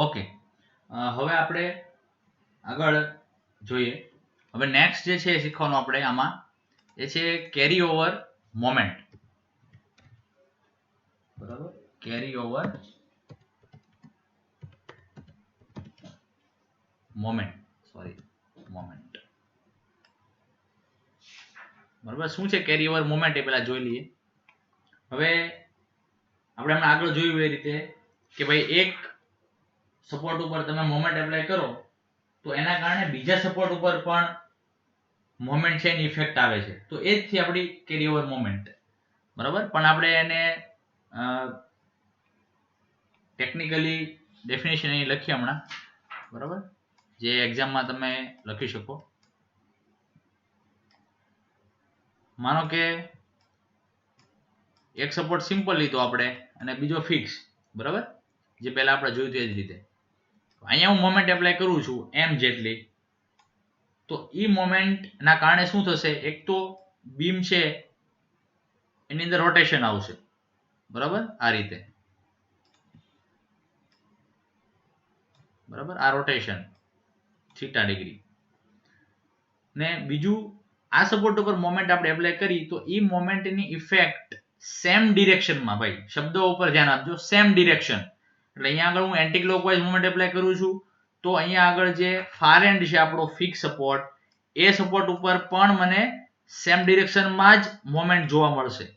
Okay, હવે આપણે આગળ જોઈએ. હવે નેક્સ્ટ જે છે શીખવાનું આપણે આમાં એ છે કેરી ઓવર મોમેન્ટ. બરાબર, કેરી ઓવર મોમેન્ટ, સોરી મોમેન્ટ. બરાબર, શું છે કેરી ઓવર મોમેન્ટ એ પહેલા જોઈ લઈએ. હવે આપણે હમણાં આગળ જોયું એ રીતે કે ભાઈ એક સપોર્ટ ઉપર તમે મોમેન્ટ એપ્લાય કરો તો એના કારણે બીજા સપોર્ટ ઉપર પણ મોમેન્ટ છે એની ઇફેક્ટ આવે છે. તો એ જ છે આપણી કેરી ઓવર મોમેન્ટ. બરાબર, પણ આપણે એને ટેકનિકલી ડેફિનેશન અહીં લખીએ હમણાં. બરાબર, જે એક્ઝામમાં તમે લખી શકો. માનો કે એક સપોર્ટ સિમ્પલ લીધો આપણે અને બીજો ફિક્સ. બરાબર, જે પહેલા આપણે જોયું તે જ રીતે. અહીંયા હું મોમેન્ટ એપ્લાય કરું છું એમ જેટલી, તો એ મોમેન્ટ ના કારણે શું થશે, એક તો બીમ છે એની અંદર રોટેશન આવશે. બરાબર, આ રીતે. બરાબર, આ રોટેશન થીટા ડિગ્રી. ને બીજું, આ સપોર્ટ ઉપર મોમેન્ટ આપણે એપ્લાય કરી તો એ મોમેન્ટની ઇફેક્ટ સેમ ડિરેક્શનમાં, ભાઈ શબ્દો ઉપર ધ્યાન આપજો, સેમ ડિરેક્શન. એટલે અહીંયા આગળ હું એન્ટી ક્લોકવાઇઝ મોમેન્ટ એપ્લાય કરું છું તો અહીંયા આગળ જે ફાર એન્ડ છે આપણો ફિક્સ સપોર્ટ, એ સપોર્ટ ઉપર પણ મને સેમ ડિરેક્શનમાં જ મોમેન્ટ જોવા મળશે.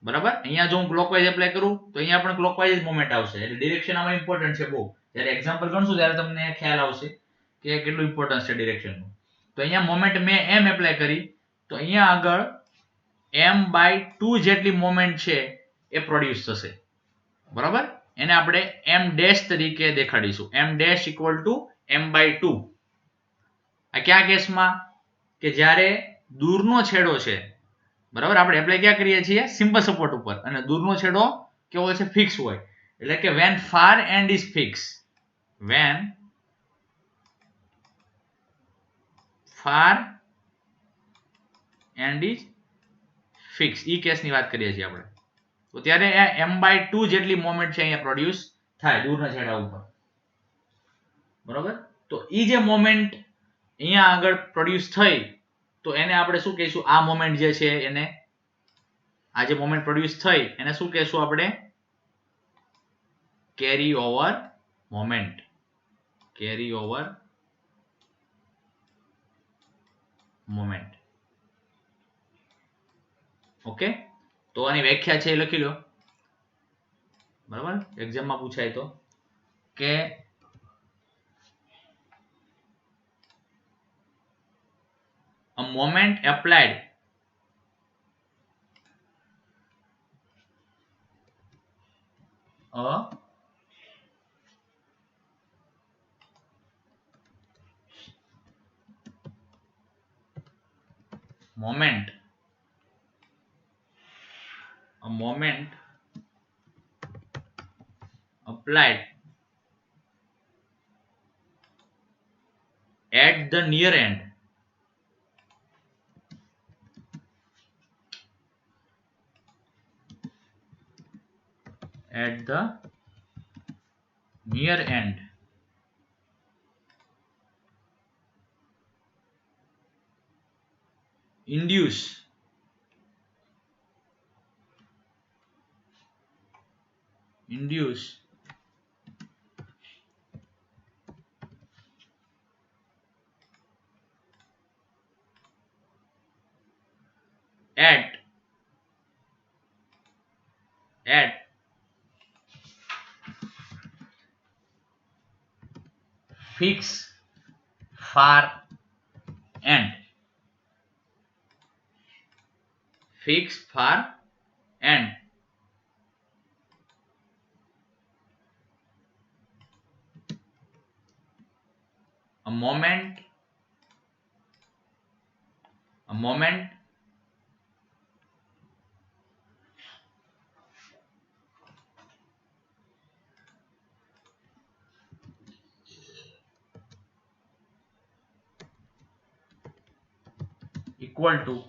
બરાબર, અહીંયા જો હું ક્લોકવાઇઝ એપ્લાય કરું તો અહીંયા પણ ક્લોકવાઇઝ જ મોમેન્ટ આવશે. એટલે ડિરેક્શન આમાં ઇમ્પોર્ટન્ટ છે બહુ. જ્યારે એક્ઝામ્પલ ગણશું ત્યારે તમને ખ્યાલ આવશે કે કેટલું ઇમ્પોર્ટન્સ છે ડિરેક્શનનું. તો અહીંયા મોમેન્ટ મેં એમ એપ્લાય કરી તો અહીંયા આગળ m/2 જેટલી મોમેન્ટ છે એ પ્રોડ્યુસ થશે. બરાબર, એને આપણે m ડેશ તરીકે દેખાડીશું. m dash equal to m/2. આ કયા કેસમાં, કે જ્યારે દૂરનો છેડો છે, બરાબર, આપણે એપ્લાય ક્યાં કરીએ છીએ, સિમ્પલ સપોર્ટ ઉપર, અને દૂરનો છેડો કેવો છે, ફિક્સ હોય. એટલે કે when far end is fix, when far end is fix, ઈ કેસની વાત કરીએ છીએ આપણે. તો ત્યારે m/2 જેટલી મોમેન્ટ છે અહીંયા પ્રોડ્યુસ થાય દૂરના છેડા ઉપર. બરાબર, તો ઈ જે મોમેન્ટ અહીંયા આગળ પ્રોડ્યુસ થઈ તો એને આપણે શું કહીશું, આ મોમેન્ટ જે છે એને, આ જે મોમેન્ટ પ્રોડ્યુસ થઈ એને શું કહેશું આપણે, કેરી ઓવર મોમેન્ટ. કેરી ઓવર મોમેન્ટ. ઓકે, તો આની વ્યાખ્યા છે એ લખી લો. બરાબર, એક્ઝામમાં પૂછાય તો કે a moment applied a moment applied at the near end induce at fix far end. Fix far end. A moment equal to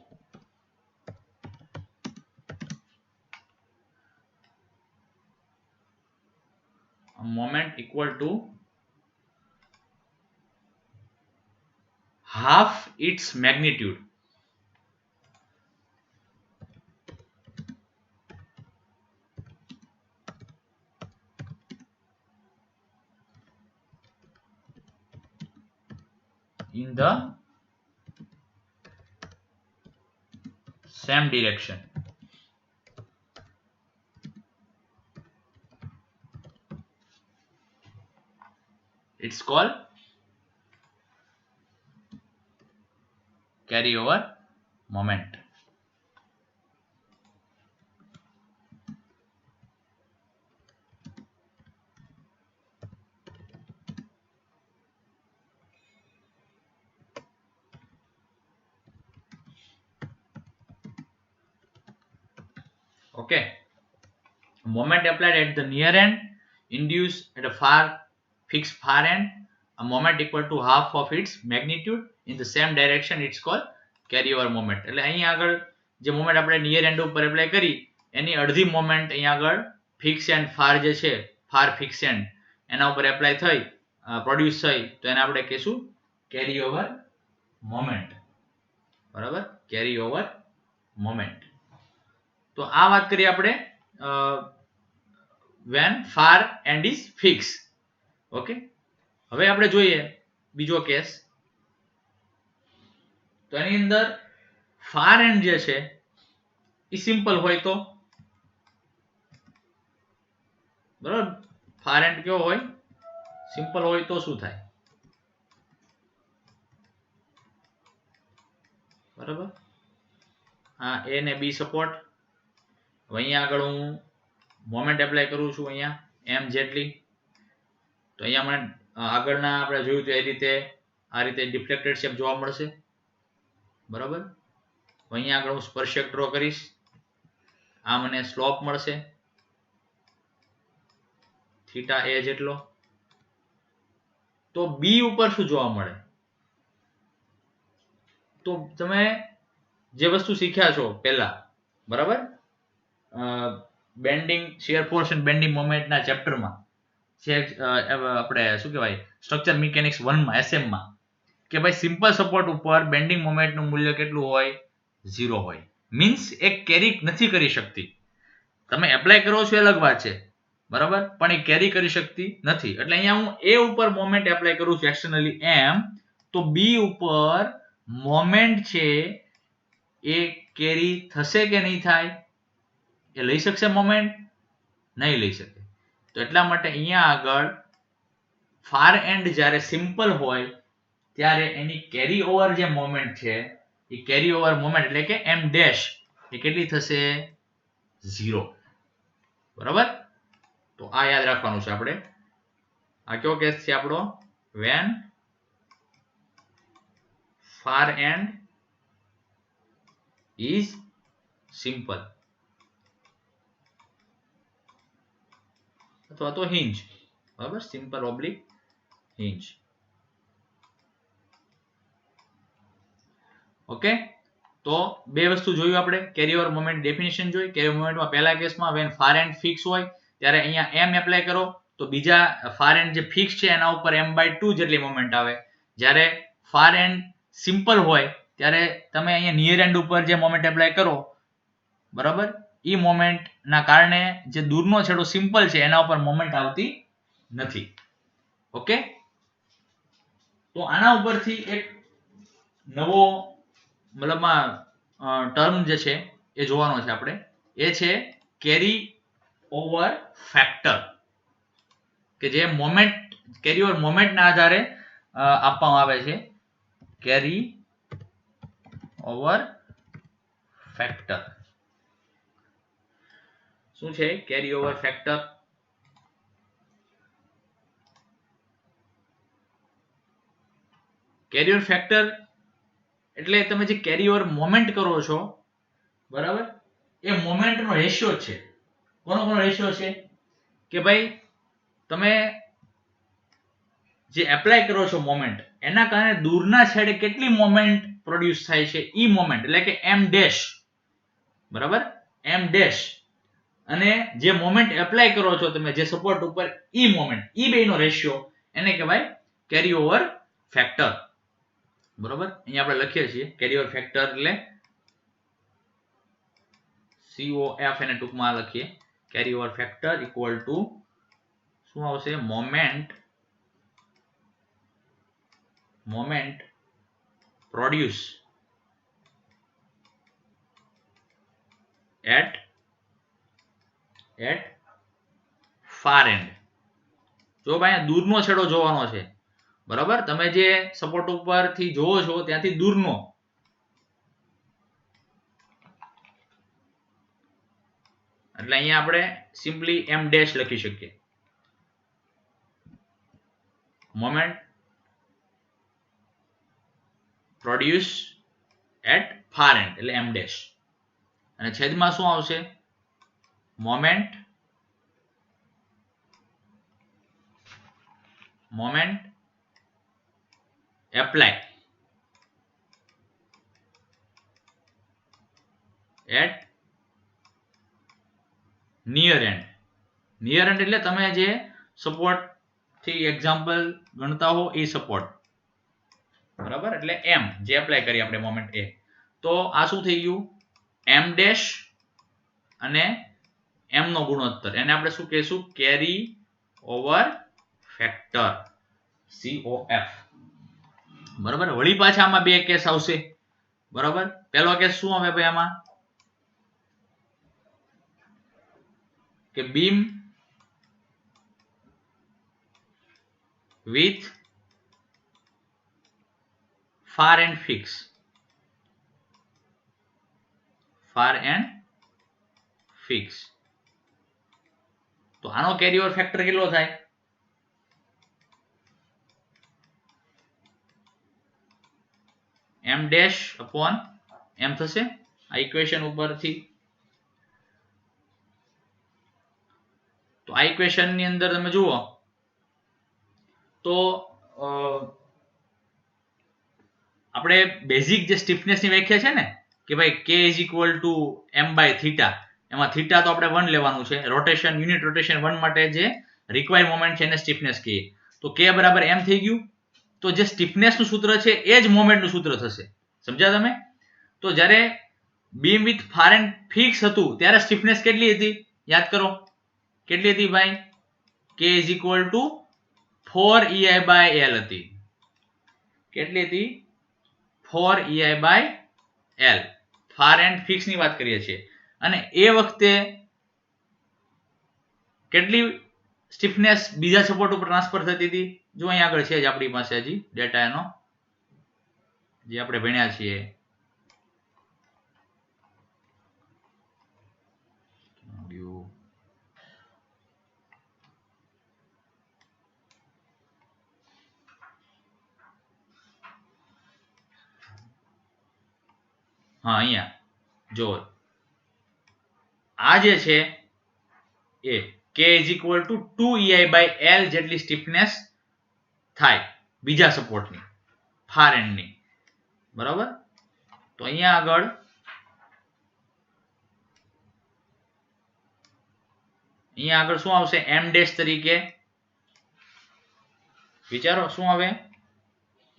moment equal to half its magnitude. In the same direction. It's called carryover moment. Okay. Moment applied at the near end induced at a fixed far end a moment equal to half of its magnitude in the same direction. It's called carryover moment. એટલે અહીં આગળ જે moment આપણે near and ઉપર apply કરી એની અડધી moment અહીં આગળ ફિક્સ એન્ડ ફાર જે છે ફાર ફિક્સ એન્ડ એના ઉપર એપ્લાય થઈ પ્રોડ્યુસ થઈ તો એને આપણે કહીશું કેરી ઓવર મોમેન્ટ. બરાબર, કેરી ઓવર મોમેન્ટ. તો આ વાત કરી આપણે when far end is fixed. Okay, હવે આપણે જોઈએ બીજો કેસ. તો એની અંદર ફાર એન્ડ જે છે એ સિમ્પલ હોય તો બરાબર, ફાર એન્ડ કેવો હોય? સિમ્પલ હોય તો શું થાય? બરાબર, હા, એ ને બી સપોર્ટ. અહીંયા આગળ હું મોમેન્ટ એપ્લાય કરું છું અહીંયા એમ જેટલી. તો અહીંયા મને આગળના આપણે જોયું તો એ રીતે આ રીતે ડિફ્લેક્ટેડ શેપ જોવા મળશે. બરાબર, અહીંયા આગળ હું સ્પર્શક ડ્રો કરીશ. આ મને સ્લોપ મળશે થીટા એ જેટલો. તો બી ઉપર શું જોવા મળે? તો તમે જે વસ્તુ શીખ્યા છો પહેલા, બરાબર, bending shear force and bending મોમેન્ટના ચેપ્ટરમાં આપણે શું કહેવાય સ્ટ્રક્ચર મિકેનિક્સ 1 માં SM માં કે ભાઈ સિમ્પલ સપોર્ટ ઉપર બેન્ડિંગ મોમેન્ટનું મૂલ્ય કેટલું હોય? 0 હોય. મીન્સ એ કેરી નથી કરી શકતી. તમે એપ્લાય કરો છો એ અલગ વાત છે, બરાબર, પણ એ કેરી કરી શકતી નથી. એટલે અહીંયા હું એ ઉપર મોમેન્ટ એપ્લાય કરું છું એક્સટર્નલી એમ, તો બી ઉપર મોમેન્ટ છે એ કેરી થશે કે નહીં થાય? એ લઈ શકશે મોમેન્ટ? નહીં લઈ શકે. તો એટલા માટે અહીંયા આગળ ફાર એન્ડ જ્યારે સિમ્પલ હોય ત્યારે એની કેરી ઓવર જે મોમેન્ટ છે એ કેરી ઓવર મોમેન્ટ એટલે કે એમ ડેશ એ કેટલી થશે? 0. બરાબર, તો આ યાદ રાખવાનું છે આપણે. આ કયો કેસ છે આપણો? When far end is simple અથવા તો હિંજ. બરાબર, સિમ્પલ ઓબ્લિક હિંજ. ઓકે, તો બે વસ્તુ જોયું આપણે. કેરીઓવર મોમેન્ટ ડેફિનેશન જોઈ. કેરીઓવર મોમેન્ટમાં પહેલા કેસમાં વેન ફાર એન્ડ ફિક્સ હોય ત્યારે અહીંયા એમ એપ્લાય કરો તો બીજા ફાર એન્ડ જે ફિક્સ છે એના ઉપર m/2 જેટલી મોમેન્ટ આવે. જ્યારે ફાર એન્ડ સિમ્પલ હોય ત્યારે તમે અહીંયા નિયર એન્ડ ઉપર જે મોમેન્ટ એપ્લાય કરો, બરાબર, એ મોમેન્ટના કારણે જે દૂરનો છેડો સિમ્પલ છે એના ઉપર મોમેન્ટ આવતી નથી. ઓકે, તો આના ઉપરથી એક નવો મતલબમાં ટર્મ જે છે એ જોવાનો છે આપણે. એ છે કેરી ઓવર ફેક્ટર, કે જે મોમેન્ટ કેરી ઓવર મોમેન્ટના આધારે આપવામાં આવે છે. કેરી ઓવર ફેક્ટર શું છે? કેરી ઓવર ફેક્ટર કેરી ઓવર ફેક્ટર એટલે તમે જે કેરી ઓવર મોમેન્ટ કરો છો, બરાબર, એ મોમેન્ટનો રેશિયો છે. કોનો રેશિયો છે? કે ભાઈ તમે જે એપ્લાય કરો છો મોમેન્ટ એના કારણે દૂરના છેડે કેટલી મોમેન્ટ પ્રોડ્યુસ થાય છે ઈ મોમેન્ટ એટલે કે એમ ડેશ. બરાબર, એમ ડેશ અને જે મોમેન્ટ એપ્લાય કરો છો તમે જે સપોર્ટ ઉપર ઈ મોમેન્ટ ઈ બેનો રેશિયો એને કહેવાય કેરી ઓવર ફેક્ટર. બરોબર, અહીંયા આપણે લખીએ છીએ કેરી ઓવર ફેક્ટર એટલે COF એને ટૂંકમાં લખીએ carry over factor equal to શું આવશે moment produce at far end. જો ભાઈ દૂરનો છેડો જોવાનો છે, બરાબર, તમે જે સપોર્ટ ઉપરથી જોવો છો ત્યાંથી દૂરનો, એટલે અહીંયા આપણે સિમ્પલી M ડેશ લખી શકીએ moment produce at far end એટલે M ડેશ, અને છેદમાં શું આવશે moment apply at near end. Near end એટલે તમે જે સપોર્ટ થી એક્ઝામ્પલ ગણતા હો એ સપોર્ટ, બરાબર, એટલે M જે એપ્લાય કરી આપણે મોમેન્ટ એ, તો આ શું થઈ ગયું M ડેશ અને M નો ગુણોત્તર, એને આપણે શું કહીશું કેરી ઓવર ફેક્ટર COF. બરાબર, વળી પાછા આમાં બે કેસ આવશે. બરાબર, પહેલો કેસ શું આવે ભાઈ આમાં કે beam with far and fix, તો આનો કેરી ઓવર ફેક્ટર કેટલો થાય M ડેશ અપોન M થશે આ ઇક્વેશન ઉપરથી. તો આ ઇક્વેશન ની અંદર તમે જુઓ તો આપણે બેઝિક જે સ્ટીફનેસ ની વ્યાખ્યા છે ને કે ભાઈ K is equal to M by theta, એમાં થીટા તો આપણે 1 લેવાનું છે, રોટેશન યુનિટ રોટેશન 1 માટે જે રિક્વાયર્ડ મોમેન્ટ છે એને સ્ટીફનેસ કહીએ, તો K બરાબર M થઈ ગયું. તો જે સ્ટીફનેસ નું સૂત્ર છે એ જ મોમેન્ટ નું સૂત્ર થશે. સમજ્યા તમે? તો જ્યારે beam with far end fix હતું ત્યારે સ્ટીફનેસ કેટલી હતી યાદ કરો, કેટલી હતી ભાઈ K is equal to 4EI by L હતી. કેટલી હતી 4EI by L, far end fix ની વાત કરીએ છીએ. અને એ વખતે કેટલી સ્ટીફનેસ બીજા સપોર્ટ ઉપર ટ્રાન્સફર થતી હતી, જો અહીંયા આગળ છે જ આપણી પાસે હજી ડેટા એનો જે આપણે ભણ્યા છીએ. હા, અહીંયા જો આ જે છે એ K is equal to 2EI by L જેટલી સ્ટીફનેસ થાય બીજા સપોર્ટની ફાર એન્ડની. બરાબર, તો અહીંયા આગળ શું આવશે M ડેશ તરીકે વિચારો શું આવે,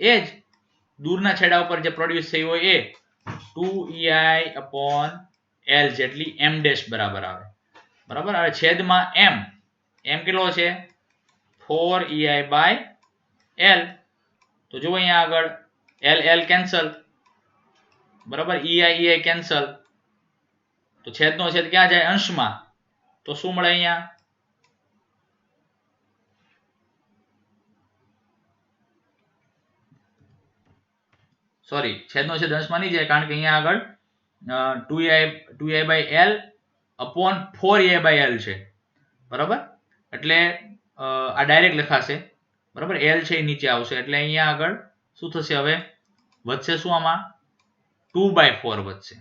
એ જ દૂરના છેડા ઉપર જે પ્રોડ્યુસ થઈ હોય એ 2EI upon L જેટલી M ડેશ બરાબર આવે. બરાબર, હવે છેદમાં M કેટલો છે 4EI by L, તો જો અહીંયા આગળ L કેન્સલ, બરાબર, EI કેન્સલ, તો છેદનો છેદ ક્યાં જાય અંશમાં, તો શું મળે અહીંયા સોરી છેદનો છેદ અંશમાં નહીં જાય કારણ કે અહીંયા આગળ 2EI by L upon 4EI by L છે. બરાબર, એટલે આ ડાયરેક્ટ લખાશે. બરાબર, L છે એ નીચે આવશે એટલે અહીંયા આગળ શું થશે, હવે વધશે શું આમાં 2/4 વધશે.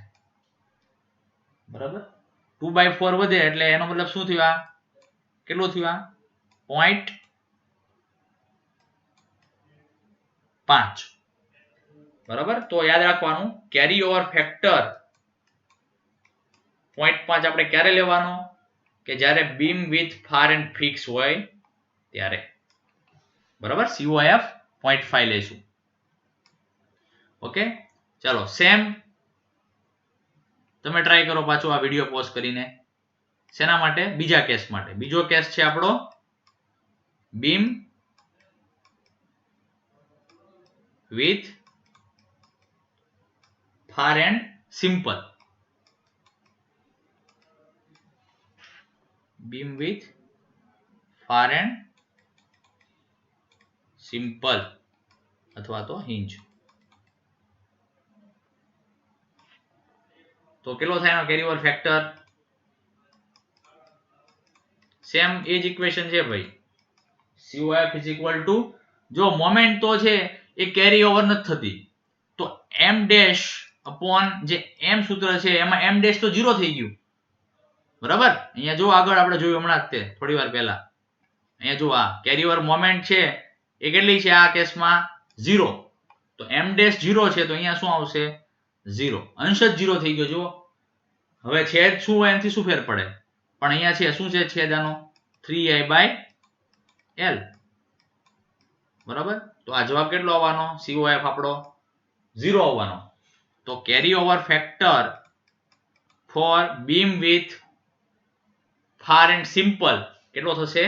બરાબર, 2/4 વધે એટલે એનો મતલબ શું થયું, આ કેટલું થયું, આ 0.5. બરાબર, તો યાદ રાખવાનું કેરી ઓવર ફેક્ટર 0.5 આપણે ક્યારે લેવાનો, કે જ્યારે beam with far end fix હોય ત્યારે. બરાબર, COF 0.5 લેશું. ઓકે, ચાલો સેમ તમે ટ્રાય કરો પાછો આ વિડીયો પોઝ કરીને. શેના માટે? બીજા કેસ માટે. બીજો કેસ છે આપણો beam with far end simple. Beam with far end simple અથવા તો હિંજ. તો કેટલો થાય એનો કેરી ઓવર ફેક્ટર? સેમ એ જ ઇક્વેશન છે ભાઈ. COF is equal to, જો મોમેન્ટ તો છે એ કેરી ઓવર નથી થતી તો m ડેશ અપોન જે m સૂત્ર છે એમાં m ડેશ તો 0 થઈ ગયું. બરાબર, અહીંયા જો આગળ આપણે જોયું હમણાં જ તે થોડી વાર પહેલા. અહીંયા જો આ કેરી ઓવર મોમેન્ટ છે એ કેટલી છે આ કેસમાં? 0. તો m ડેશ 0 છે તો અહીંયા શું આવશે? 0. અંશ જ 0 થઈ ગયો. જો હવે છેદ શું હોય એનાથી શું ફેર પડે? પણ અહીંયા છે શું છે છેદ આનો? 3i/l. બરાબર, તો આ જવાબ કેટલો આવવાનો? COF આપણો 0 આવવાનો. તો carry over factor for beam with far end simple કેટલો થશે?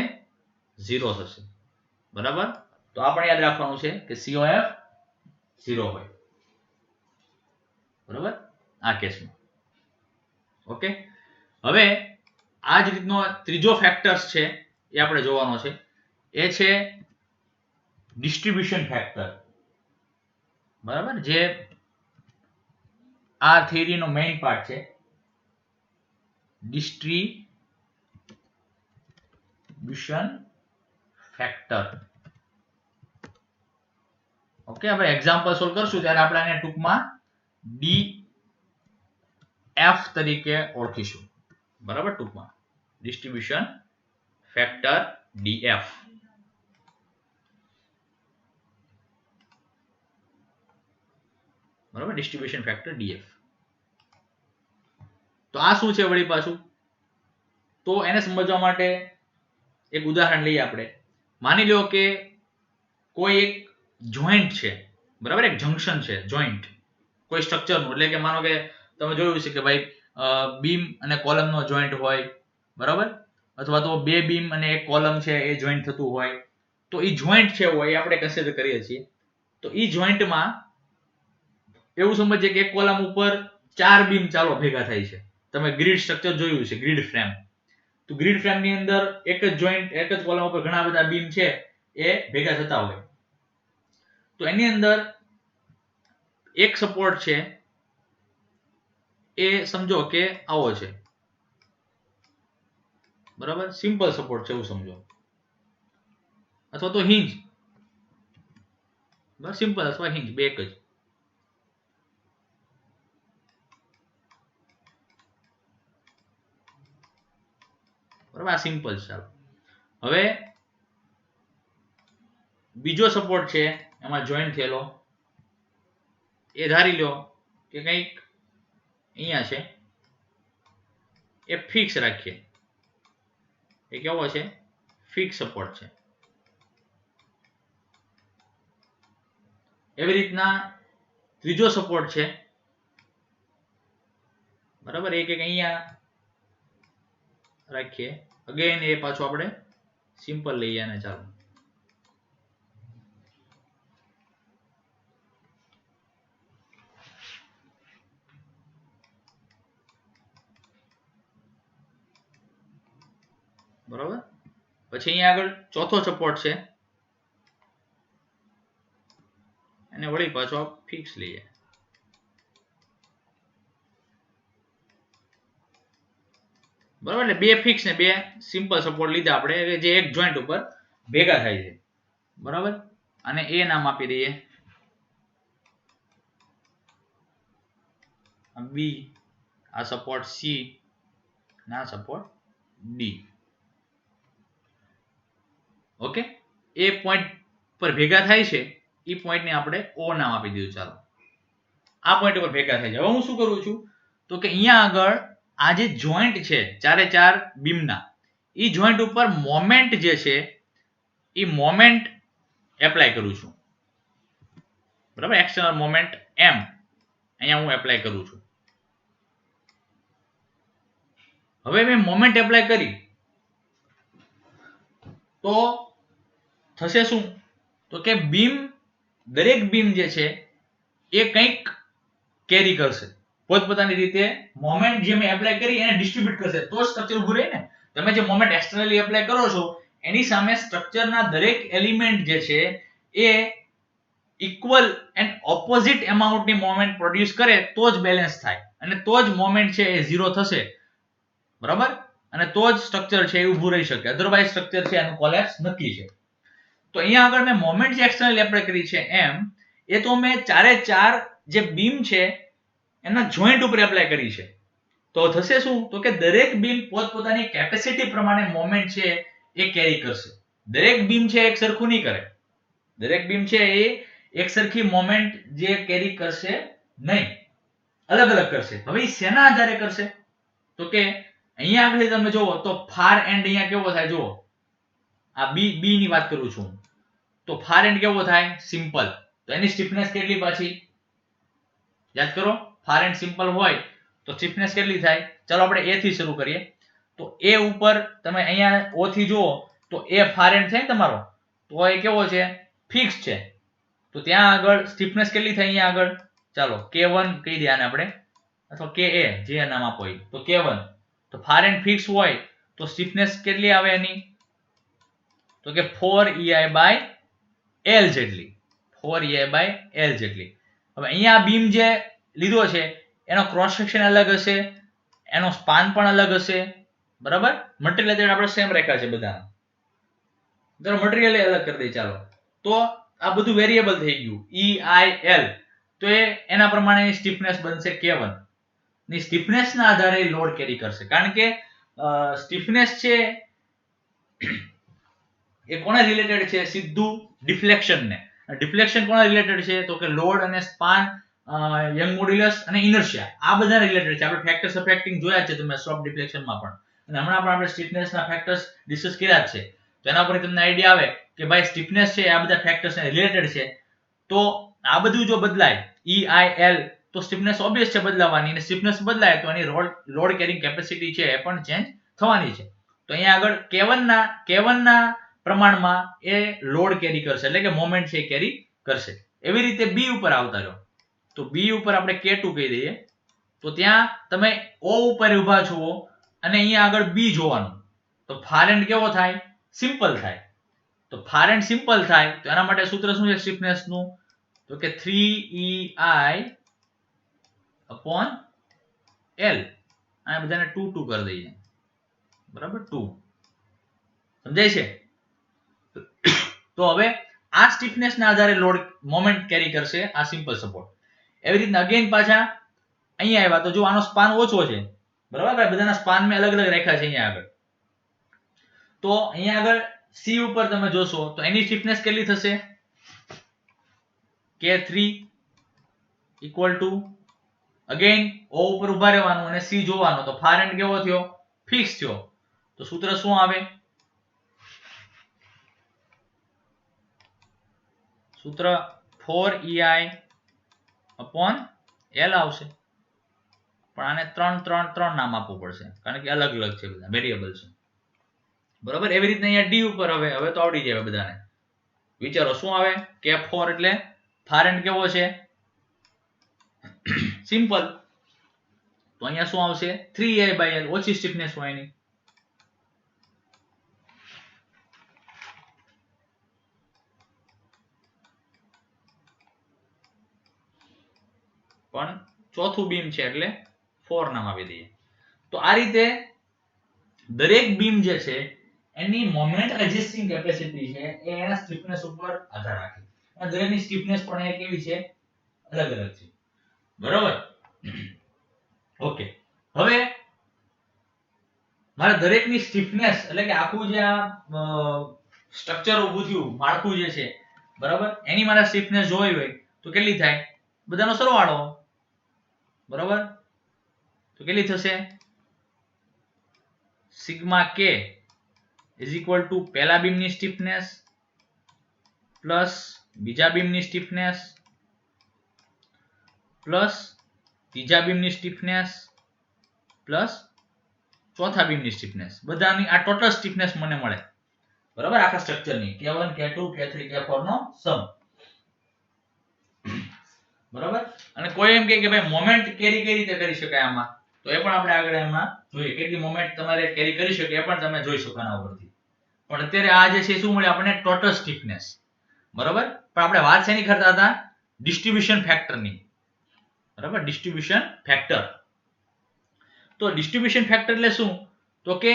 0 થશે. બરાબર, તો આપણે યાદ રાખવાનું છે કે COF 0 હોય. બરાબર, આ કેસમાં. ઓકે, હવે આ જ રીતનો ત્રીજો ફેક્ટર્સ છે એ આપણે જોવાનો છે. એ છે ડિસ્ટ્રીબ્યુશન ફેક્ટર. બરાબર, જે આ થિયરીનો મેઇન પાર્ટ છે. Distribution factor. ઓકે, હવે એક્ઝામ્પલ સોલ્વ કરશું ત્યારે આપણે આને ટૂંકમાં DF તરીકે ઓળખીશું. બરાબર, ટૂંકમાં ડિસ્ટ્રીબ્યુશન ફેક્ટર DF. બરાબર, ડિસ્ટ્રીબ્યુશન ફેક્ટર DF. તો આ શું છે વળી પાછું? તો એને સમજવા માટે એક ઉદાહરણ લઈએ આપણે. માની લો કે કોઈ એક જોઈન્ટ છે. બરાબર, એક જંક્શન છે જોઈન્ટ કોઈ સ્ટ્રક્ચરનું. એટલે કે માનો કે તમે જોયું છે કે ભાઈ બીમ અને કોલમનો જોઈન્ટ હોય. બરાબર, અથવા તો બે બીમ અને એક કોલમ છે એ જોઈન્ટ થતું હોય. તો એ જોઈન્ટ છે હોય આપણે કન્સિડર કરીએ છીએ. તો એ જોઈન્ટમાં એવું સમજીએ કે એક કોલમ ઉપર 4 બીમ ચાલો ભેગા થાય છે. તમે ગ્રીડ સ્ટ્રક્ચર જોયું છે, ગ્રીડ ફ્રેમ. તો ગ્રીડ ફ્રેમની અંદર એક જ જોઈન્ટ, એક જ કોલમ ઉપર ઘણા બધા બીમ છે એ ભેગા થતા હોય. તો એની અંદર એક સપોર્ટ છે એ સમજો કે આવો છે. બરાબર, સિમ્પલ સપોર્ટ છે એવું સમજો, અથવા તો હિંજ. બસ સિમ્પલ અથવા હિંજ બે એક જ. બરાબર, આ સિમ્પલ છે. હવે બીજો સપોર્ટ છે એમાં જોઈન્ટ થયેલો એ ધારી લો કે કંઈક અહીંયા છે એ ફિક્સ રાખીએ. એ કેવો છે? ફિક્સ સપોર્ટ છે. એવી રીતના ત્રીજો સપોર્ટ છે. બરાબર, એક એક અહીંયા રાખીએ. અગેન એ પાછું આપણે સિમ્પલ લઈએ અને ચાલો. બરાબર, પછી અહીંયા આગળ ચોથો સપોર્ટ છે અને વળી પાછો ફિક્સ લઈએ. બરાબર, એટલે બે ફિક્સ ને બે સિમ્પલ સપોર્ટ લીધા આપણે જે એક જોઈન્ટ ઉપર ભેગા થાય છે. બરાબર, અને એ નામ આપી દઈએ બી, આ સપોર્ટ સી અને આ સપોર્ટ ડી. ઓકે, એ પોઈન્ટ પર ભેગા થાય છે એ પોઈન્ટને આપણે ઓ નામ આપી દીધું. ચાલો, આ પોઈન્ટ પર ભેગા થાય છે. હવે હું શું કરું છું તો કે અહીંયા આગળ આ જે જોઈન્ટ છે ચારે ચાર બીમના એ જોઈન્ટ ઉપર મોમેન્ટ જે છે એ મોમેન્ટ એપ્લાય કરું છું, બરાબર. એક્સટર્નલ મોમેન્ટ એમ અહીંયા હું એપ્લાય કરું છું. હવે મેં મોમેન્ટ એપ્લાય કરી તો થશે શું, તો કે બીમ દરેક બીમ જે છે એ કંઈક કેરી કરશે પોતપોતાની રીતે. મોમેન્ટ જે મેં એપ્લાય કરી એને ડિસ્ટ્રીબ્યુટ કરશે તો સ્ટ્રક્ચર ઉભું રહે ને. તમે જે મોમેન્ટ એક્સટર્નલી એપ્લાય કરો છો એની સામે સ્ટ્રક્ચરના દરેક એલિમેન્ટ જે છે એ ઇક્વલ એન્ડ ઓપોઝિટ એમાઉન્ટની મોમેન્ટ પ્રોડ્યુસ કરે તો જ બેલેન્સ થાય અને તો જ મોમેન્ટ છે એ ઝીરો થશે, બરાબર. અને તો જ સ્ટ્રક્ચર છે એ ઊભું રહી શકે, અધરવાઇઝ સ્ટ્રક્ચર છે એનું કોલેપ્સ નક્કી છે. તો અહીંયા આગળ મેં મોમેન્ટ જે એક્સટર્નલી એપ્લાય કરી છે એમ એ તો મેં ચારે ચાર જે બીમ છે એના જોઈન્ટ ઉપર એપ્લાય કરી છે. તો થશે શું, તો કે દરેક બીમ પોતપોતાની કેપેસિટી પ્રમાણે મોમેન્ટ છે એ કેરી કરશે. દરેક બીમ છે એક સરખું નહીં કરે, દરેક બીમ છે એ એક સરખી મોમેન્ટ જે કેરી કરશે નહીં, અલગ અલગ કરશે. હવે એ શેના આધારે કરશે, તો કે અહીંયા આગળ તમે જુઓ તો ફાર એન્ડ અહીંયા કેવો થાય, જુઓ આ બી ની વાત કરું છું, તો ફાર એન્ડ કેવો થાય, સિમ્પલ. તો એની સ્ટીફનેસ કેટલી પાછી યાદ કરો, ફાર એન્ડ સિમ્પલ હોય તો સ્ટીફનેસ કેટલી થાય. ચાલો આપણે એ થી શરૂ કરીએ. તો એ ઉપર તમે અહીંયા ઓ થી જુઓ તો એ ફાર એન્ડ થાય તમારો, તો એ કેવો છે, ફિક્સ છે. તો ત્યાં આગળ સ્ટીફનેસ કેટલી થાય, અહીંયા આગળ ચાલો K1 કહી દે આને આપણે, અથવા KA જે નામ આપો એ, તો K1. તો ફાર એન્ડ ફિક્સ હોય તો સ્ટીફનેસ કેટલી આવે એની, તો કે 4EI/L જેટલી, 4EI/L જેટલી. હવે અહીંયા બીમ જે લીધો છે એનો ક્રોસ સેક્શન અલગ હશે, એનો સ્પાન પણ અલગ હશે, બરાબર. મટીરિયલ આપણે સેમ રાખ્યા છે બધાના, ચલો મટીરિયલ અલગ કરી દઈએ. ચાલો તો આ બધું વેરિયેબલ થઈ ગયું EIL, તો એના પ્રમાણે સ્ટીફનેસ બનશે K1. ની સ્ટીફનેસના આધારે લોડ કેરી કરશે, કારણ કે સ્ટીફનેસ છે એ કોના રિલેટેડ છે, સીધું ડિફ્લેક્શનને. ડિફ્લેક્શન કોના રિલેટેડ છે, તો કે લોડ અને સ્પાન, યંગ મોડ્યુલસ અને ઇનર્શિયા, આ બધા રિલેટેડ છે. આપણે ફેક્ટર્સ અફેક્ટિંગ જોયા છે તમે સ્લોપ ડિફ્લેક્શનમાં પણ, અને હમણાં પણ આપણે સ્ટીફનેસના ફેક્ટર્સ ડિસ્કસ કર્યા છે. તો એના પરથી તમને આઈડિયા આવે કે ભાઈ સ્ટીફનેસ છે આ બધા ફેક્ટર્સને રિલેટેડ છે. તો આ બધું જો બદલાય EIL તો સ્ટીફનેસ ઓબ્વિયસ છે બદલાવાની, અને સ્ટીફનેસ બદલાય તો એની લોડ કેરિંગ કેપેસિટી છે એ પણ ચેન્જ થવાની છે. તો અહીંયા આગળ K1 ના પ્રમાણમાં એ લોડ કેરી કરશે, એટલે કે મોમેન્ટ છે કેરી કરશે. એવી રીતે બી ઉપર આવતા રહો, તો બી ઉપર આપણે K2 કહી દઈએ. તો ત્યાં તમે O ઉપર ઊભા છો અને અહીંયા આગળ બી જોવાનું, તો ફાર એન્ડ કેવો થાય, સિમ્પલ થાય. તો ફાર એન્ડ સિમ્પલ થાય તો એના માટે સૂત્ર શું છે સ્ટીફનેસ નું, તો કે 3EI/L. આ બધાને 2 2 કરી દઈએ, બરાબર, 2. સમજાય છે. તો હવે આ સ્ટીફનેસ ના આધારે લોડ મોમેન્ટ કેરી કરશે આ સિમ્પલ સપોર્ટ. એવી રીતના અગેન પાછા અહીંયા આવ્યા તો જો આનો સ્પાન ઓછો છે, બરાબર, બધાના સ્પાન મેં અલગ અલગ રાખ્યા છે અહીંયા આગળ. તો અહીંયા આગળ સી ઉપર તમે જોશો તો એની સ્ટીફનેસ કેટલી થશે, K3 equal to again O ઉપર ઉભા રહેવાનું અને સી જોવાનું. તો ફાર એન્ડ કેવો થયો, ફિક્સ થયો. તો સૂત્ર શું આવે, સૂત્ર 4EI/L આવશે. પણ આને 3 3 3 નામ આપવું પડશે કારણ કે અલગ અલગ છે, બધા વેરિયેબલ છે, બરાબર. એવી રીતે અહીંયા ડી ઉપર હવે તો આવડી જાય બધાને. વિચારો શું આવે, K4 એટલે ફાર એન્ડ કેવો છે, સિમ્પલ. તો અહીંયા શું આવશે, 3EI/L, ઓછી સ્ટીફનેસ હોય એની. પણ ચોથું બીમ છે એટલે 4 નામ આપી દઈએ. તો આ રીતે દરેક બીમ જે છે એની મોમેન્ટ રેઝિસ્ટિંગ કેપેસિટી છે એ એના સ્ટીફનેસ ઉપર આધાર રાખે, અને દરેકની સ્ટીફનેસ પણ એ કેવી છે, અલગ અલગ છે, બરાબર. ઓકે, હવે મારે દરેકની સ્ટીફનેસ એટલે કે આખું જે આ સ્ટ્રક્ચર ઊભું થયું, માળખું જે છે, બરાબર, એની મારે સ્ટીફનેસ જોઈ હોય તો કેટલી થાય, બધાનો સરવાળો, બરાબર. તો કેટલી થશે, સિગ્મા કે ઇઝ ઇક્વલ ટુ પહેલા બીમની સ્ટીફનેસ પ્લસ બીજા બીમની સ્ટીફનેસ પ્લસ ત્રીજા બીમની સ્ટીફનેસ પ્લસ ચોથા બીમની સ્ટીફનેસ, બધાની આ ટોટલ સ્ટીફનેસ મને મળે, બરાબર, આખા સ્ટ્રક્ચરની K1 K2 K3 K4 નો સમ, બરાબર. અને કોઈ એમ કે ભાઈ મોમેન્ટ કેરી કઈ રીતે કરી શકાય આમાં, તો એ પણ આપણે આગળ એમાં જોઈએ કેટલી મોમેન્ટ તમારે કેરી કરી શકે એ પણ તમે જોઈ શકો આના ઉપરથી. પણ અત્યારે આ જે છે શું મળે આપણને ટોટલ સ્ટીફનેસ, બરાબર. પણ આપણે વાત શેની કરતા હતા, ડિસ્ટ્રીબ્યુશન ફેક્ટરની, બરાબર, ડિસ્ટ્રીબ્યુશન ફેક્ટર. તો ડિસ્ટ્રીબ્યુશન ફેક્ટર એટલે શું, તો કે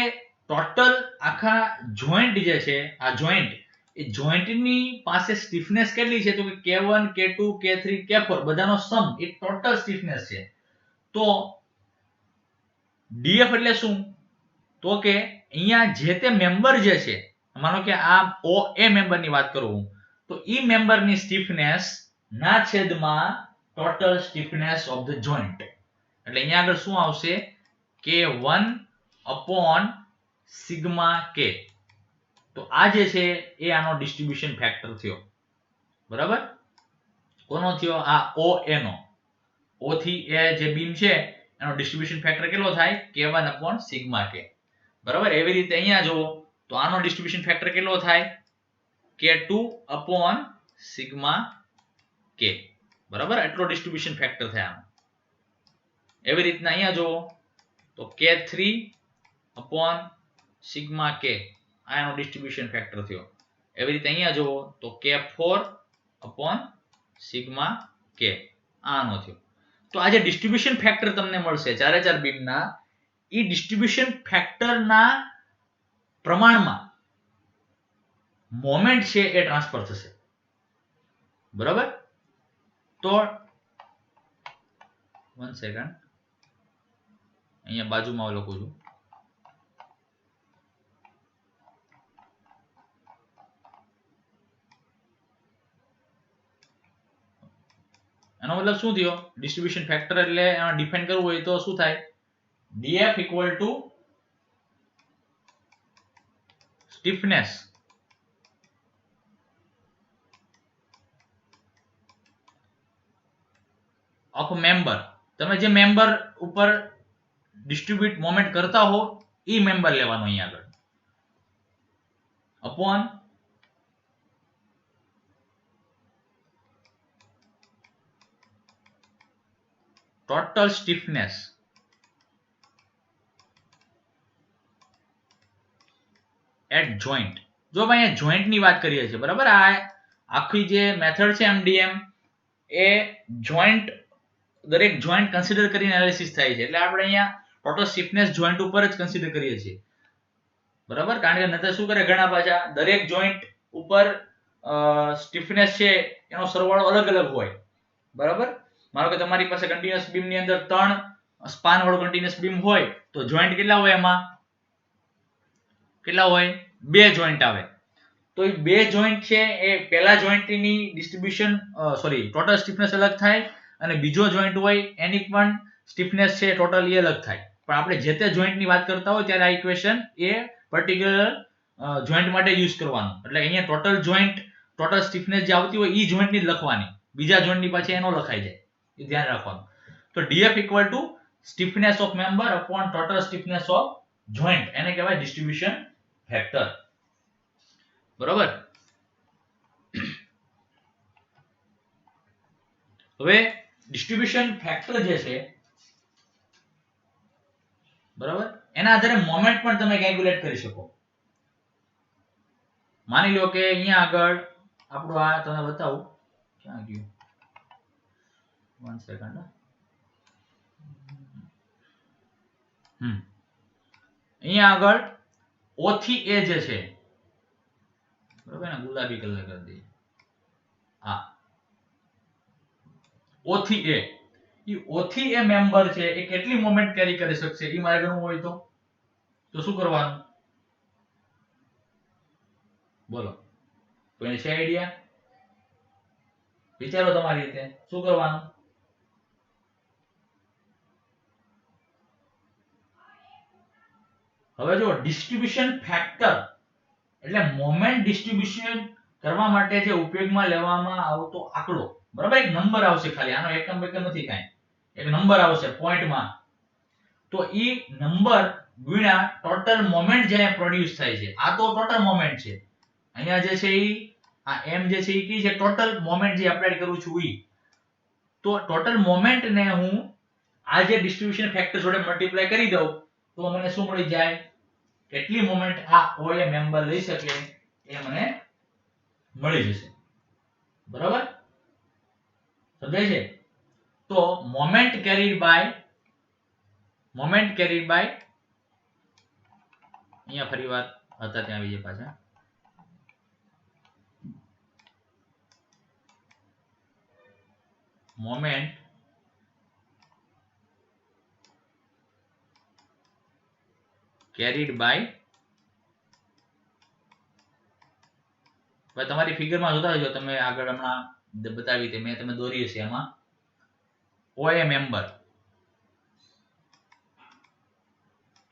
ટોટલ આખા જોઈન્ટ જે છે આ જોઈન્ટ, એ જોઈન્ટની પાસે સ્ટીફનેસ કેટલી છે, તો કે K1 K2 K3 K4 બધાનો સમ એ ટોટલ સ્ટીફનેસ છે. તો DF એટલે શું, તો કે અહીંયા જે તે મેમ્બર જે છે, માનો કે આ OA મેમ્બરની વાત કરું હું, તો ઈ મેમ્બરની સ્ટીફનેસ ના છેદમાં total stiffness of the joint, એટલે અહીંયા આગળ શું આવશે, K1 upon સિગ્મા કે. તો આ જે છે એ આનો ડિસ્ટ્રીબ્યુશન ફેક્ટર થયો, બરાબર. કોનો થયો, આ OA નો, O થી A જે બીમ છે એનો ડિસ્ટ્રીબ્યુશન ફેક્ટર કેટલો થાય, K1 upon સિગ્મા કે, બરાબર. એવી રીતે અહીંયા જુઓ તો આનો ડિસ્ટ્રીબ્યુશન ફેક્ટર કેટલો થાય, K2 upon સિગ્મા કે, બરાબર. એટલો ડિસ્ટ્રીબ્યુશન ફેક્ટર થાય આનો. એવી રીતના અહીંયા જુઓ તો K3 upon સિગ્મા કે, આ એનો ડિસ્ટ્રીબ્યુશન ફેક્ટર થયો. એવી રીતે અહીંયા જુઓ તો K4 upon સિગ્મા કે, આનો થયો. તો આ જે ડિસ્ટ્રીબ્યુશન ફેક્ટર તમને મળશે ચારે ચાર બીમના, એ ડિસ્ટ્રીબ્યુશન ફેક્ટરના પ્રમાણમાં મોમેન્ટ છે એ ટ્રાન્સફર થશે, બરાબર. તો 1 સેકન્ડ અહીંયા બાજુમાં લખું છું, એનો મતલબ શું થયો, ડિસ્ટ્રીબ્યુશન ફેક્ટર એટલે એનો ડિફાઇન કરવું હોય તો શું થાય, DF equal to stiffness of member. તમે જે મેમ્બર ઉપર ડિસ્ટ્રીબ્યુટ મોમેન્ટ કરતા હો એ મેમ્બર લેવાનો અહીંયા આગળ, upon total stiffness at joint. જો ભાઈ અહીંયા જોઈન્ટ ની વાત કરીએ છીએ, બરાબર. આ આખી જે મેથડ છે MDM એ જોઈન્ટ, દરેક જોઈન્ટ કન્સિડર કરીને એનાલિસિસ થાય છે, એટલે આપણે અહીંયા ટોટલ સ્ટીફનેસ જોઈન્ટ ઉપર જ કન્સિડર કરીએ છીએ, બરાબર. કારણ કે નતર શું કરે ઘણા પાછા દરેક જોઈન્ટ ઉપર સ્ટીફનેસ છે એનો સરવાળો અલગ અલગ હોય, બરાબર. માનો કે તમારી પાસે કન્ટિન્યુઅસ બીમ ની અંદર 3 સ્પાન વાળો કન્ટિન્યુઅસ બીમ હોય તો જોઈન્ટ કેટલા હોય, એમાં કેટલા હોય, 2 જોઈન્ટ આવે. તો એ 2 જોઈન્ટ છે એ પહેલા જોઈન્ટની ડિસ્ટ્રીબ્યુશન ટોટલ સ્ટીફનેસ અલગ થાય, અને બીજો જોઈન્ટ હોય એની પણ સ્ટીફનેસ છે ટોટલ એ અલગ થાય. પણ આપણે જે તે જોઈન્ટની વાત કરતા હોય ત્યારે આ ઇક્વેશન એ પર્ટિક્યુલર જોઈન્ટ માટે યુઝ કરવાનું, એટલે અહીંયા ટોટલ જોઈન્ટ ટોટલ સ્ટીફનેસ જે આવતી હોય એ જોઈન્ટની જ લખવાની, બીજા જોઈન્ટની પાછી એનો લખાઈ જાય, એ ધ્યાન રાખવાનું. તો DF equal to stiffness of member upon total stiffness of joint, એને કહેવાય ડિસ્ટ્રીબ્યુશન ફેક્ટર, બરાબર. હવે ડિસ્ટ્રીબ્યુશન ફેક્ટર જે છે, બરાબર, એના આધારે મોમેન્ટ પણ તમે કેલ્ક્યુલેટ કરી શકો. માની લો કે અહીંયા આગળ આપણું આ તમને બતાવું, ક્યાં ગયું, 1 સેકન્ડ. અહીંયા આગળ O થી A જે છે, બરાબર ને, ગુલાબી કલર કરી દઈએ, હા, O થી A, એ O થી A મેમ્બર છે એ કેટલી મોમેન્ટ કેરી કરી શકશે એ મારે ગણવું હોય તો શું કરવાનું, બોલો, કોઈ છે આઈડિયા, વિચારો તમારી રીતે શું કરવાનું. હવે જો ડિસ્ટ્રીબ્યુશન ફેક્ટર એટલે મોમેન્ટ ડિસ્ટ્રીબ્યુશન કરવા માટે જે ઉપયોગમાં લેવામાં આવતો આંકડો, બરાબર, એક નંબર આવશે, ખાલી આનો એકમ બેકમ નથી કાંઈ, એક નંબર આવશે પોઈન્ટમાં, તો ઈ નંબર ગુણ્યા ટોટલ મોમેન્ટ જે પ્રોડ્યુસ થાય છે, આ તો ટોટલ મોમેન્ટ છે, અહીંયા જે છે ઈ આ m જે છે ઈ કી છે ટોટલ મોમેન્ટ જે એપ્લાય કરું છું ઈ, તો ટોટલ મોમેન્ટ ને હું આ જે ડિસ્ટ્રીબ્યુશન ફેક્ટર જોડે મલ્ટીપ્લાય કરી દઉં તો મને શું મળી જાય, કેટલી મોમેન્ટ આ OA મેમ્બર લઈ શકે એ મને મળી જશે, બરાબર, સમજાય છે? તો મોમેન્ટ કેરીડ બાય અહીંયા ફરીવાર હતા ત્યાં આવી જાય પાછા, મોમેન્ટ કેરીડ બાય, તમારી ફિગરમાં જોતા રહેજો, તમે આગળ હમણાં બતાવી હતી મેં, તમે દોરી હશે એમાં OA મેમ્બર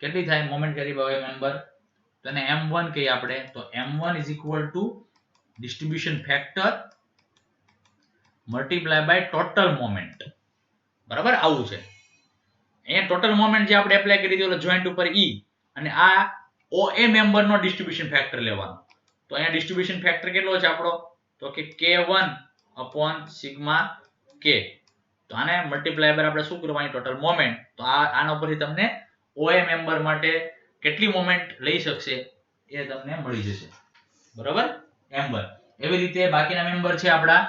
કેટલી થાય, moment carry by OA member, તો એને m1 કહીએ આપણે, તો m1 is equal to distribution factor multiply by total moment, બરાબર, આવું છે. અહીંયા ટોટલ મોમેન્ટ જે આપણે એપ્લાય કરી દીધો જોઈન્ટ ઉપર e, અને આ OA મેમ્બર નો ડિસ્ટ્રીબ્યુશન ફેક્ટર લેવાનો, તો અહીંયા ડિસ્ટ્રીબ્યુશન ફેક્ટર કેટલો છે આપણો, તો કે k1 upon sigma k, તો આને મલ્ટીપ્લાય બાય આપણે શું કરવાની ટોટલ મોમેન્ટ, તો આના ઉપરથી તમને OA મેમ્બર માટે કેટલી મોમેન્ટ લઈ શકશે એ તમને મળી જશે, બરાબર, મેમ્બર. એવી રીતે બાકીના મેમ્બર છે આપડા,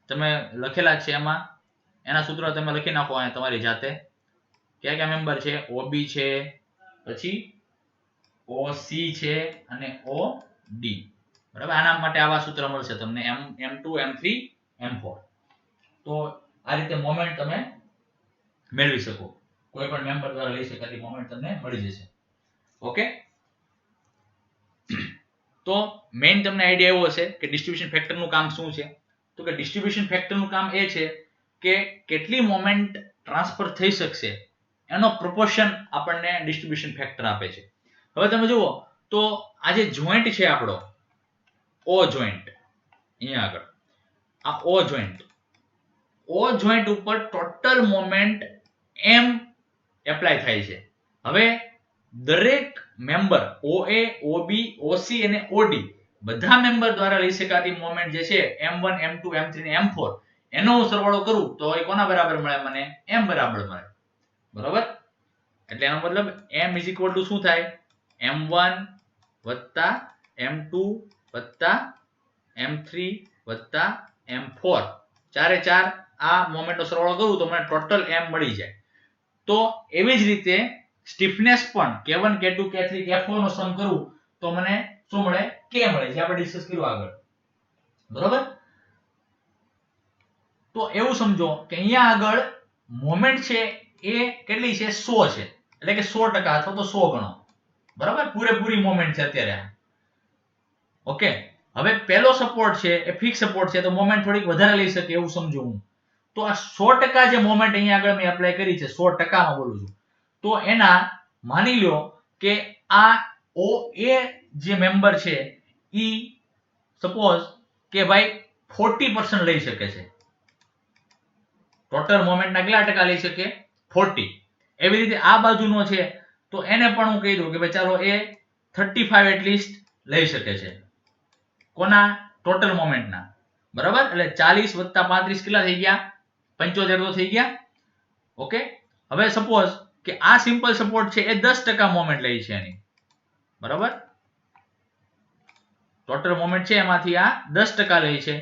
તમે લખેલા છે એમાં, એના સૂત્રો તમે લખી નાખો અહીંયા તમારી જાતે, કયા કયા મેમ્બર છે, OB છે, પછી OC છે અને OD, બરાબર, આના માટે આવા સૂત્ર મળશે તમને, m2 m3 m4, તો આ રીતે મોમેન્ટ તમે મેળવી શકો, કોઈ પણ મેમ્બર દ્વારા લઈ શકાતી મોમેન્ટ તમને મળી જશે, ઓકે. તો મેઇન તમને આઈડિયા એવો હશે કે ડિસ્ટ્રીબ્યુશન ફેક્ટર નું કામ શું છે, તો કે ડિસ્ટ્રીબ્યુશન ફેક્ટર નું કામ એ છે કે કેટલી મોમેન્ટ ટ્રાન્સફર થઈ શકશે એનો પ્રોપોર્શન આપણને ડિસ્ટ્રીબ્યુશન ફેક્ટર આપે છે. હવે તમે જુઓ તો આ જે જોઈન્ટ છે આપણો O જોઈન્ટ, અહીંયા આગળ આ O જોઈન્ટ ઉપર ટોટલ મોમેન્ટ m એપ્લાય થાય છે. હવે દરેક મેમ્બર OA, OB, OC અને OD બધા મેમ્બર દ્વારા લઈ શકાતી મોમેન્ટ જે છે m1 m2 m3 અને m4, એનો હું સરવાળો કરું તો એ કોના બરાબર મળે, મને m બરાબર મળે, બરાબર, એટલે એનો મતલબ m is equal to શું થાય, m1 વત્તા m2 વત્તા m3 વત્તા m4, ચારે ચાર આ મોમેન્ટનો સરવાળો કરું તો મને ટોટલ m મળી જાય. તો એવી જ રીતે સ્ટીફનેસ પણ k1 k2 k3 k4 નો સમ કરું તો મને શું મળે, k મળે, જે આપણે ડિસ્કસ કર્યું આગળ, બરાબર. તો એવું સમજો કે અહીંયા આગળ મોમેન્ટ છે એ કેટલી છે, 100 છે, એટલે કે 100% અથવા તો 100 ગણો, બરાબર, પૂરેપૂરી મોમેન્ટ છે અત્યારે, ઓકે. હવે પહેલો સપોર્ટ છે એ ફિક્સ સપોર્ટ છે, તો મોમેન્ટ થોડીક વધારે લઈ શકે એવું સમજો હું, તો આ 100% જે મોમેન્ટ અહીંયા આગળ મેં એપ્લાય કરી છે, 100% માં બોલું છું, તો એના માની લો કે આ OA જે મેમ્બર છે ઈ સપોઝ કે ભાઈ 40% લઈ શકે છે, ટોટલ મોમેન્ટના કેટલા ટકા લઈ શકે, 40. એવી રીતે આ બાજુનો છે તો એને પણ હું કહી દઉં કે ભાઈ ચાલો એ 35 એટલીસ્ટ લઈ શકે છે, કોના, ટોટલ મોમેન્ટના, બરાબર, એટલે 40 વત્તા 35 કેટલા થઈ ગયા, 75 તો થઈ ગયા, ઓકે. હવે સપોઝ કે આ સિમ્પલ સપોર્ટ છે એ 10% મોમેન્ટ લઈ છે એની, બરાબર, ટોટલ મોમેન્ટ છે એમાંથી આ 10% લઈ છે,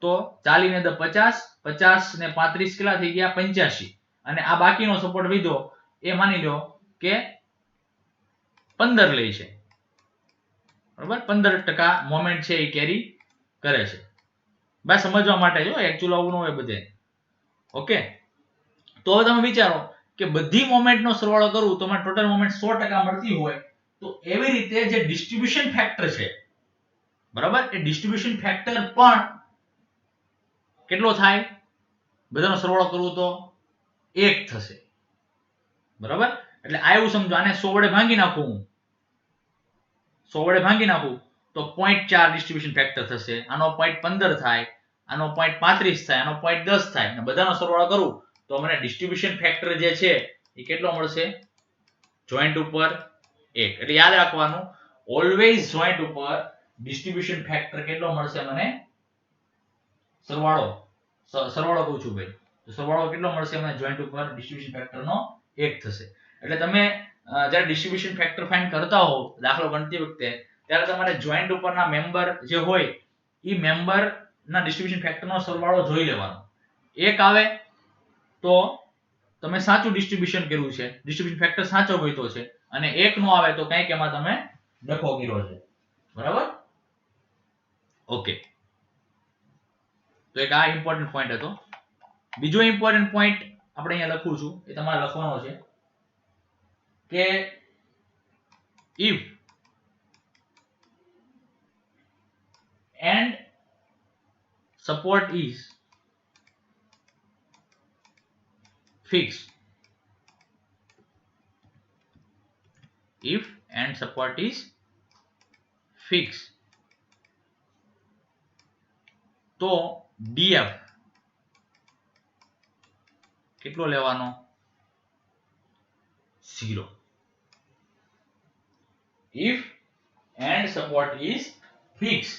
તો 40 ને 50, 50 ને 35 કેટલા થઈ ગયા, 85, અને આ બાકીનો સપોર્ટ લીધો એ માની લો કે 15 લઈ છે, બરાબર, 15% મોમેન્ટ છે એ કેરી કરે છે, બસ સમજવા માટે, જો એકચ્યુઅલી આવું ન હોય બધે, ઓકે. તો હવે તમે વિચારો કે બધી મોમેન્ટનો સરવાળો કરું તો મને ટોટલ મોમેન્ટ 100% મળતી હોય, તો એવી રીતે જે ડિસ્ટ્રીબ્યુશન ફેક્ટર છે, બરાબર, એ ડિસ્ટ્રીબ્યુશન ફેક્ટર પણ કેટલો થાય, બધાનો સરવાળો કરું તો 1 થશે, બરાબર, એટલે આ એવું સમજો, આને 100 વડે ભાંગી નાખું હું, 100 વડે ભાંગી નાખું તો 0.4 ડિસ્ટ્રીબ્યુશન ફેક્ટર થશે, આનો 0.15 થાય, આનો 0.35 થાય, આનો 0.10 થાય, અને બધાનો સરવાળો કરું તો મને ડિસ્ટ્રીબ્યુશન ફેક્ટર જે છે એ કેટલો મળશે? જોઈન્ટ ઉપર 1. એટલે યાદ રાખવાનું, ઓલવેઝ જોઈન્ટ ઉપર ડિસ્ટ્રીબ્યુશન ફેક્ટર કેટલો મળશે મને? સરવાળો કહું છું ભાઈ, તો સરવાળો કેટલો મળશે મને? જોઈન્ટ ઉપર ડિસ્ટ્રીબ્યુશન ફેક્ટરનો 1 થશે. એટલે તમે જ્યારે ડિસ્ટ્રીબ્યુશન ફેક્ટર ફાઇન્ડ કરતા હો દાખલો ગણતી વખતે, ત્યારે તમારે જોઈન્ટ ઉપરના મેમ્બર જે હોય એ મેમ્બરના ડિસ્ટ્રીબ્યુશન ફેક્ટરનો સરવાળો જોઈ લેવાનો. 1 આવે તો તમે સાચું ડિસ્ટ્રીબ્યુશન કર્યું છે, ડિસ્ટ્રીબ્યુશન ફેક્ટર સાચો ગોઈતો છે, અને 1 નો આવે તો કંઈક એમાં તમે ડખો કર્યો છે. બરાબર? ઓકે, તો એક આ ઇમ્પોર્ટન્ટ પોઈન્ટ હતો. બીજો ઇમ્પોર્ટન્ટ પોઈન્ટ આપણે અહીંયા લખું છું, એ તમારે લખવાનો છે કે if and support is fixed, if and support is fixed, તો df કેટલો લેવાનો? 0. if and support is fixed,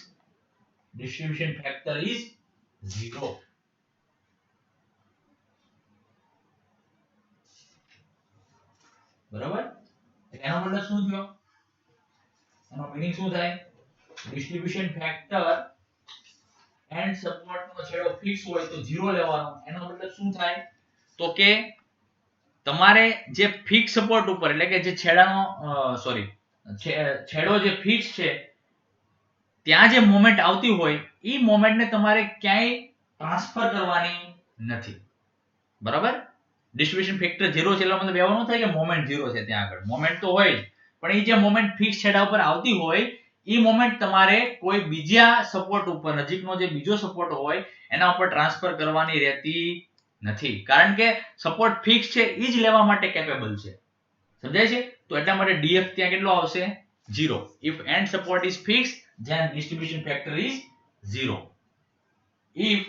distribution factor is 0. બરાબર? એનો મતલબ શું થયો? એનો મીનિંગ શું થાય? ડિસ્ટ્રીબ્યુશન ફેક્ટર એન્ડ સપોર્ટ નો છેડો ફિક્સ હોય તો 0 લેવાનો. એનો મતલબ શું થાય? તો કે તમારે જે ફિક્સ સપોર્ટ ઉપર, એટલે કે જે છેડાનો છેડો જે ફિક્સ છે ત્યાં જે મોમેન્ટ આવતી હોય એ મોમેન્ટને તમારે ક્યાંય ટ્રાન્સફર કરવાની નથી. બરાબર? ડિસ્ટ્રીબ્યુશન ફેક્ટર 0 છે એટલે મતલબ એવો ન થાય કે મોમેન્ટ 0 છે, ત્યાં આગળ મોમેન્ટ તો હોય જ, પણ એ જે મોમેન્ટ ફિક્સ છેડા ઉપર આવતી હોય એ મોમેન્ટ તમારે કોઈ બીજા સપોર્ટ ઉપર, નજીકનો જે બીજો સપોર્ટ હોય એના ઉપર ટ્રાન્સફર કરવાની રહેતી નથી, કારણ કે સપોર્ટ ફિક્સ છે એ જ લેવા માટે કેપેબલ છે. સમજાય છે? તો એટલા માટે df ત્યાં કેટલો આવશે? 0. if and support is fixed, then distribution factor is 0. if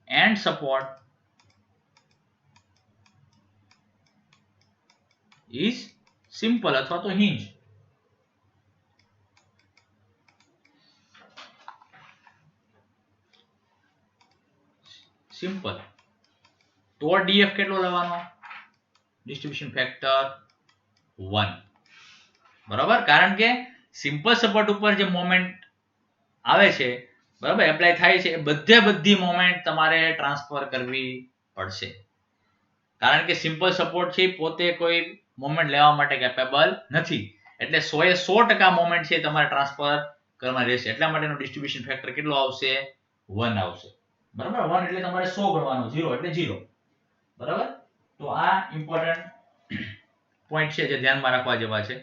and support is simple અથવા તો hinge, સિમ્પલ, તો df કેટલો લેવાનો? Distribution factor 1. બરાબર? કારણ કે સિમ્પલ સપોર્ટ ઉપર જે મોમેન્ટ આવે છે, બરાબર, એપ્લાય થાય છે, બધી મોમેન્ટ તમારે ટ્રાન્સફર કરવી પડશે, કારણ કે સિમ્પલ સપોર્ટ છે પોતે કોઈ મોમેન્ટ લેવા માટે કેપેબલ નથી. એટલે 100% મોમેન્ટ છે તમારે ટ્રાન્સફર કરવાની રહેશે. એટલા માટેનો ડિસ્ટ્રીબ્યુશન ફેક્ટર કેટલો આવશે? 1 આવશે. બરાબર? 1 એટલે તમારે 100 ગણવાનો, 0 એટલે 0. બરાબર? તો આ ઇમ્પોર્ટન્ટ પોઈન્ટ છે જે ધ્યાનમાં રાખવા જેવા છે.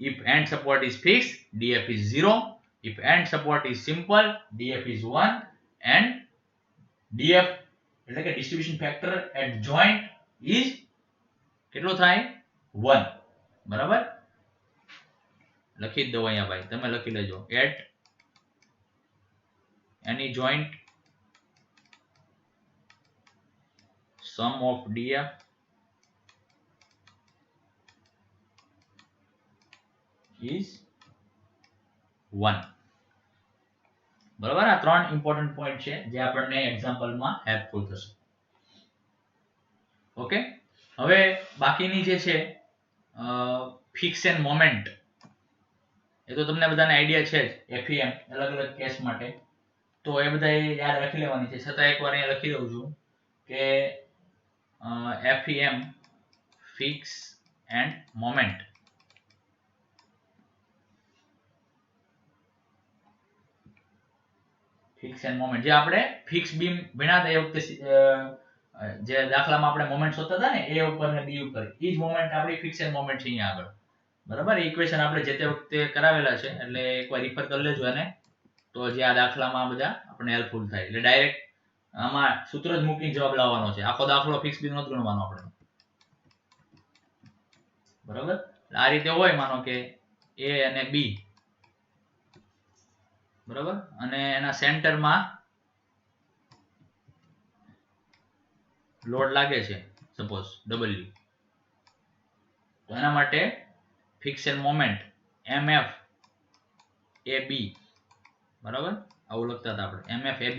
if and support is fixed, df is 0. if and support is simple, df is 1. and df એટલે કે distribution factor at joint is કેટલો થાય? 1. બરાબર? લખી દો અહીંયા ભાઈ, તમે લખી લેજો. At any joint sum of df is 1. બરાબર? આ 3 ઇમ્પોર્ટન્ટ પોઈન્ટ છે જે આપણને એક્ઝામ્પલમાં હેલ્પફુલ થશે. ઓકે, હવે બાકીની જે છે ફિક્સ એન્ડ મોમેન્ટ, એ તો તમને બધાને આઈડિયા છે જ, FEM અલગ અલગ કેસ માટે, તો એ બધા યાદ રાખી લેવાની છે. છતાં એકવાર અહીંયા લખી દઉં છું કે FEM fix end moment fix end moment, જે આપણે ફિક્સ બીમ ભણ્યા હતા એ વખતે, જે દાખલામાં આપણે મોમેન્ટ શોધતા હતા ને, એ ઉપર ને બી ઉપર, એ જ મોમેન્ટ આપણી ફિક્સ એન્ડ મોમેન્ટ છે અહીંયા આગળ. બરાબર? ઇક્વેશન આપણે જે તે વખતે કરાવેલા છે, એટલે એકવાર રિફર કરી લેજો એને, તો જે આ દાખલામાં બધા આપણને હેલ્પફુલ થાય. એટલે ડાયરેક્ટ આમાં સૂત્ર જ મૂકીને જવાબ લાવવાનો છે. આખો દાખલો ફિક્સ બી નથી ગણવાનો આપણે, બરાબર. આ રીતે હોય, માનો કે a અને b, બરાબર, અને એના સેન્ટરમાં લોડ લાગે છે સપોઝ w, તો એના માટે ફિક્સન મોમેન્ટ mf ab, બરાબર, આવું લખતા હતા આપણે, mf ab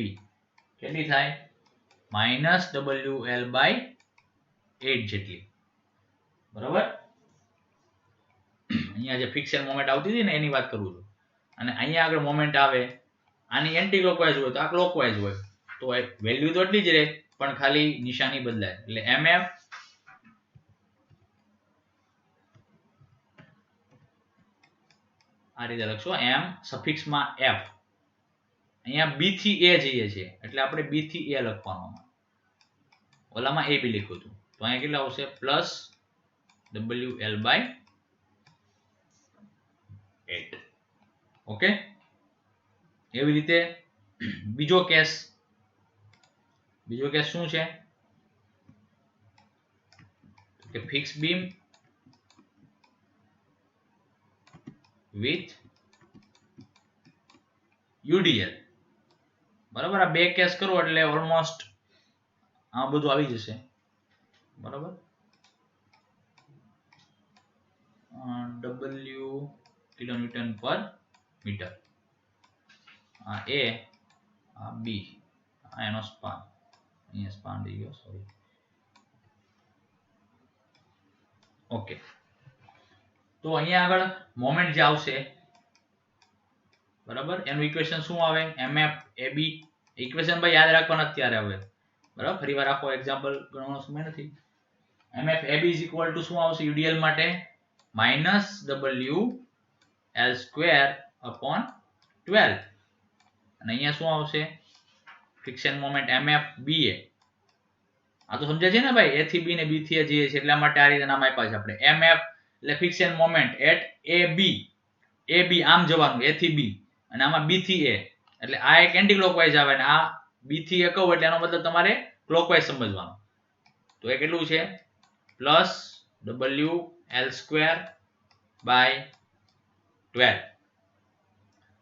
કેટલી થાય -wl/8 જેટલી, બરાબર. અહીંયા જે ફિક્સન મોમેન્ટ આવતી હતી ને એની વાત કરું છું, અને અહીંયા આગળ મોમેન્ટ આવે આની એન્ટી ક્લોકવાઇઝ હોય તો આ ક્લોકવાઇઝ હોય, તો વેલ્યુ તો એટલી જ રહે પણ ખાલી નિશાની બદલાય. એટલે mf આ રીતે લખશો, m સફિક્સમાં f, અહીંયા b થી a જઈએ છે એટલે આપણે b થી a લખવાનું, ઓલામાં ab લખ્યું હતું, તો અહીંયા કેટલા આવશે +wl/8. ઓકે. એવી રીતે બીજો કેસ શું છે કે ફિક્સ બીમ વિથ UDL, બરાબર. આ બે કેસ કરો એટલે ઓલમોસ્ટ આ બધું આવી જશે, બરાબર. W કિલોન્યુટન પર મીટર, આ A, આ B, આ એનો સ્પાન, અહીંયા સ્પાન થઈ ગયો, સોરી. ઓકે. તો અહીંયા આગળ મોમેન્ટ જે આવશે, બરાબર, એનું ઇક્વેશન શું આવે mf ab, ઇક્વેશન ભાઈ યાદ રાખવાના અત્યારે હવે, બરાબર, ફરીવાર આખો એક્ઝામ્પલ ગણવાનો સમય નથી. mf ab = શું આવશે UDL માટે -wl/12, અને અહીંયા શું આવશે ફિક્સન મોમેન્ટ mf ba. આ તો સમજાય છે ને ભાઈ, a થી b ને b થી a જઈએ છે એટલા માટે આ રીતે નામ આપ્યા છે આપણે. mf એટલે ફિક્સન મોમેન્ટ એટ ab, આમ જવાનું a થી b, અને આમાં b થી a, એટલે આ એક એન્ટી ક્લોકવાઇઝ આવે ને આ b થી a કહું એટલે એનો મતલબ તમારે ક્લોકવાઇઝ સમજવાનું. તો એ કેટલું છે +wl/12,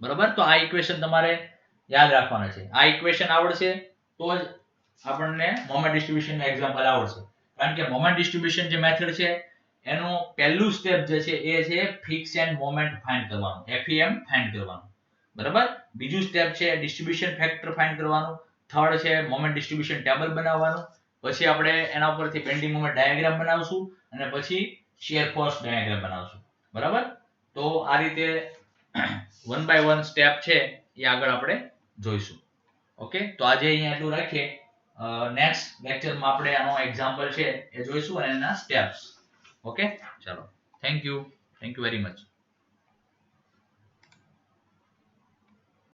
બરાબર. તો આ ઇક્વેશન તમારે યાદ રાખવાના છે. આ ઇક્વેશન આવડશે તો જ આપણને મોમેન્ટ ડિસ્ટ્રીબ્યુશન એક્ઝામ્પલ આવડશે, કારણ કે મોમેન્ટ ડિસ્ટ્રીબ્યુશન જે મેથડ છે એનું પહેલું સ્ટેપ જે છે એ છે ફિક્સ એન્ડ મોમેન્ટ ફાઇન્ડ કરવાનું, FEM ફાઇન્ડ કરવાનું, બરાબર. બીજું સ્ટેપ છે ડિસ્ટ્રીબ્યુશન ફેક્ટર ફાઇન્ડ કરવાનું, થર્ડ છે મોમેન્ટ ડિસ્ટ્રીબ્યુશન ટેબલ બનાવવાનું, પછી આપણે એના ઉપરથી બેન્ડિંગ મોમેન્ટ ડાયાગ્રામ બનાવશું, અને પછી શિયર ફોર્સ ડાયાગ્રામ બનાવશું, બરાબર. તો આ રીતે 1 by 1 સ્ટેપ છે એ આગળ આપણે જોઈશું. ઓકે. તો આજે અહીંયા એટલું રાખીએ, નેક્સ્ટ લેક્ચરમાં આપણે આનો એક્ઝામ્પલ છે એ જોઈશું અને એના સ્ટેપ્સ. ઓકે, ચાલો, થેન્ક યુ વેરી મચ.